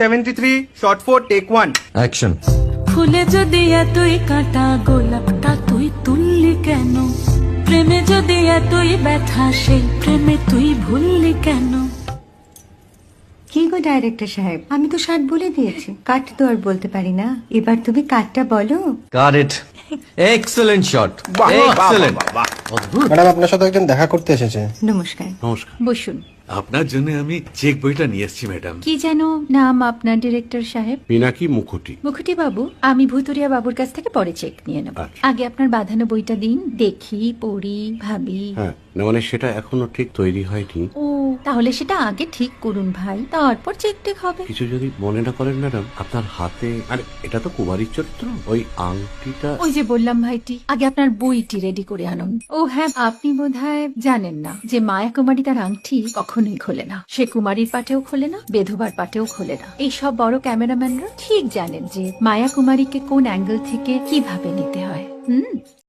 73 shot 4 take 1 action. ফুলে যদি এতই কাঁটা গোলাপটা তুই তুললি কেন? প্রেমে যদি এতই ব্যথা সেই প্রেমে তুই ভুললি কেন? কি গো ডাইরেক্টর সাহেব, আমি তো 60 বলে দিয়েছি, কাট তো আর বলতে পারি না, এবার তুমি কাটটা বলো। Got it. Excellent shot, excellent. Madam আপনার সাথে একজন দেখা করতে এসেছে। নমস্কার, নমস্কার। বসুন। আপনার জন্য আমি চেক বইটা নিয়ে এসেছি ম্যাডাম। কি যেন নাম আপনার ডিরেক্টর সাহেব? পিনাকি মুখোটি। মুখুটি বাবু, আমি ভুতুরিয়া বাবুর কাছ থেকে পরে চেক নিয়ে নেব। আচ্ছা। আগে আপনার বাঁধানো বইটা দিন, দেখি, পড়ি, ভাবি। হ্যাঁ, না মানে সেটা এখনো ঠিক তৈরি হয়নি। ও, তাহলে সেটা আগে ঠিক করুন ভাই, তারপর চেক টেক হবে। কিছু যদি মনে না করেন ম্যাডাম, আপনার হাতে, আরে এটা তো কুমারীর চরিত্র, ওই আংটিটা। ওই যে বললাম ভাইটি, আগে আপনার বইটি রেডি করে আনুন। ও হ্যাঁ, আপনি বোধহয় জানেন না যে মায়া কুমারী তার আংটি কখনোই খোলে না। সে কুমারীর পাটেও খোলে না, বেধবার পাটেও খোলে না। এই সব বড় ক্যামেরাম্যানরা ঠিক জানেন যে মায়া কুমারীকে কোন অ্যাঙ্গেল থেকে কিভাবে নিতে হয়।